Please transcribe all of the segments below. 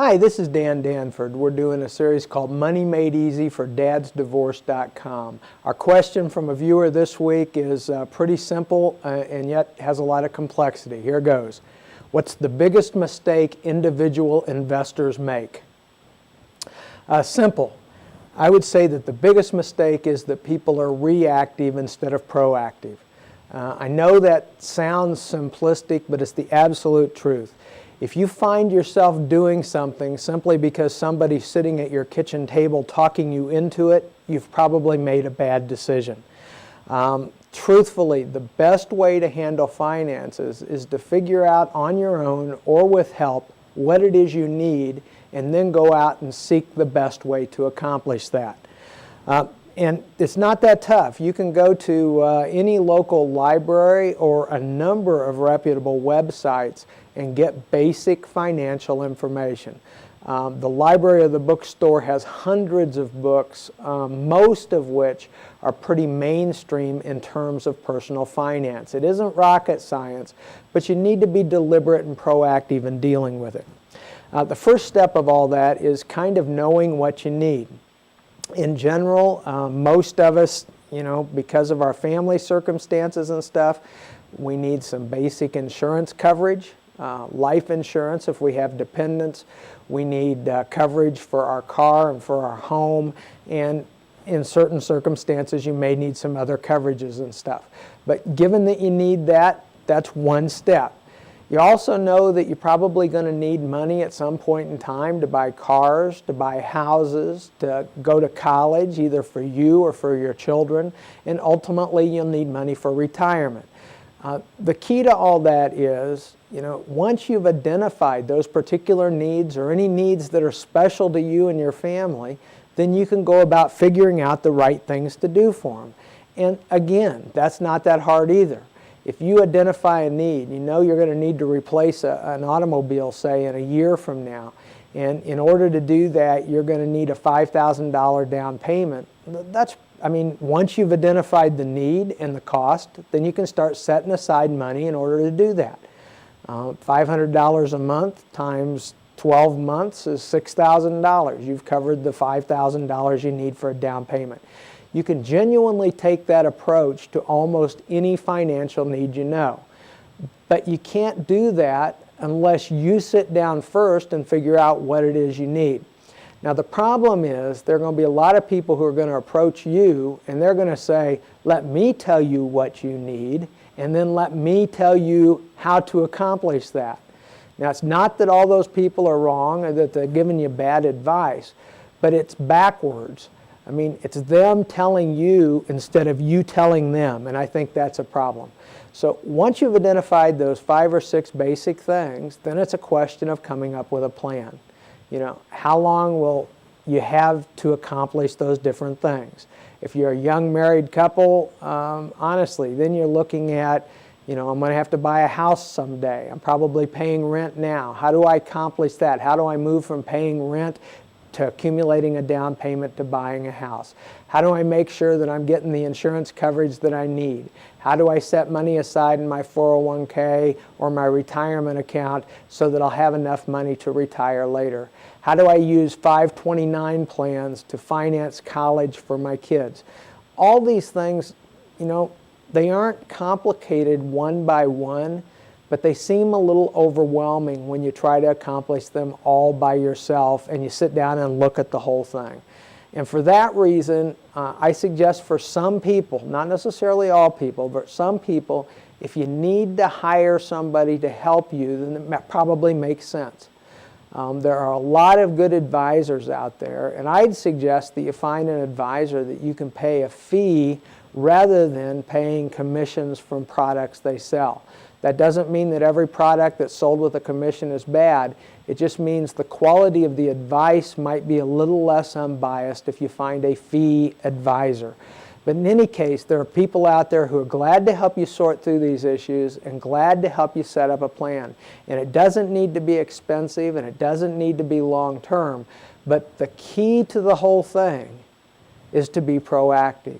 Hi, this is Dan Danford. We're doing a series called Money Made Easy for DadsDivorce.com. Our question from a viewer this week is pretty simple and yet has a lot of complexity. Here goes. What's the biggest mistake individual investors make? Simple. I would say that the biggest mistake is that people are reactive instead of proactive. I know that sounds simplistic, but it's the absolute truth. If you find yourself doing something simply because somebody's sitting at your kitchen table talking you into it, you've probably made a bad decision. Truthfully, the best way to handle finances is to figure out on your own or with help what it is you need and then go out and seek the best way to accomplish that. And it's not that tough. You can go to any local library or a number of reputable websites and get basic financial information. The library or the bookstore has hundreds of books, most of which are pretty mainstream in terms of personal finance. It isn't rocket science, but you need to be deliberate and proactive in dealing with it. The first step of all that is kind of knowing what you need. In general, most of us, because of our family circumstances and stuff, we need some basic insurance coverage, life insurance if we have dependents. We need coverage for our car and for our home, and in certain circumstances you may need some other coverages and stuff. But given that you need that, that's one step. You also know that you're probably going to need money at some point in time to buy cars, to buy houses, to go to college, either for you or for your children, and ultimately you'll need money for retirement. The key to all that is, once you've identified those particular needs or any needs that are special to you and your family, then you can go about figuring out the right things to do for them. And again, that's not that hard either. If you identify a need, you're going to need to replace an automobile, say, in a year from now. And in order to do that, you're going to need a $5,000 down payment. Once you've identified the need and the cost, then you can start setting aside money in order to do that. $500 a month times 12 months is $6,000. You've covered the $5,000 you need for a down payment. You can genuinely take that approach to almost any financial need you know. But you can't do that unless you sit down first and figure out what it is you need. Now the problem is there are going to be a lot of people who are going to approach you and they're going to say, let me tell you what you need and then let me tell you how to accomplish that. Now it's not that all those people are wrong or that they're giving you bad advice, but it's backwards. It's them telling you instead of you telling them, and I think that's a problem. So once you've identified those 5 or 6 basic things, then it's a question of coming up with a plan. How long will you have to accomplish those different things? If you're a young married couple, honestly, then you're looking at, I'm going to have to buy a house someday. I'm probably paying rent now. How do I accomplish that? How do I move from paying rent to accumulating a down payment to buying a house? How do I make sure that I'm getting the insurance coverage that I need? How do I set money aside in my 401k or my retirement account so that I'll have enough money to retire later? How do I use 529 plans to finance college for my kids? All these things, they aren't complicated one by one, but they seem a little overwhelming when you try to accomplish them all by yourself and you sit down and look at the whole thing. And for that reason, I suggest for some people, not necessarily all people, but some people, if you need to hire somebody to help you, then it probably makes sense. There are a lot of good advisors out there, and I'd suggest that you find an advisor that you can pay a fee rather than paying commissions from products they sell. That doesn't mean that every product that's sold with a commission is bad. It just means the quality of the advice might be a little less unbiased if you find a fee advisor. But in any case, there are people out there who are glad to help you sort through these issues and glad to help you set up a plan. And it doesn't need to be expensive and it doesn't need to be long term. But the key to the whole thing is to be proactive.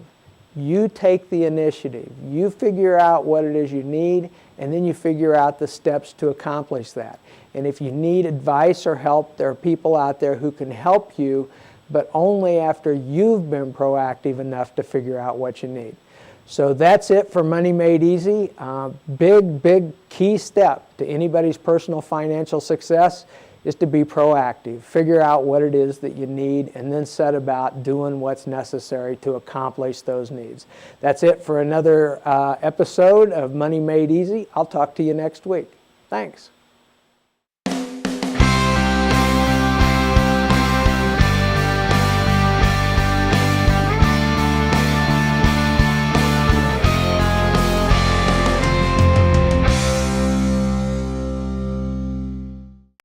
You take the initiative. You figure out what it is you need, and then you figure out the steps to accomplish that. And if you need advice or help, there are people out there who can help you, but only after you've been proactive enough to figure out what you need. So that's it for Money Made Easy. Big key step to anybody's personal financial success is to be proactive. Figure out what it is that you need and then set about doing what's necessary to accomplish those needs. That's it for another episode of Money Made Easy. I'll talk to you next week. Thanks.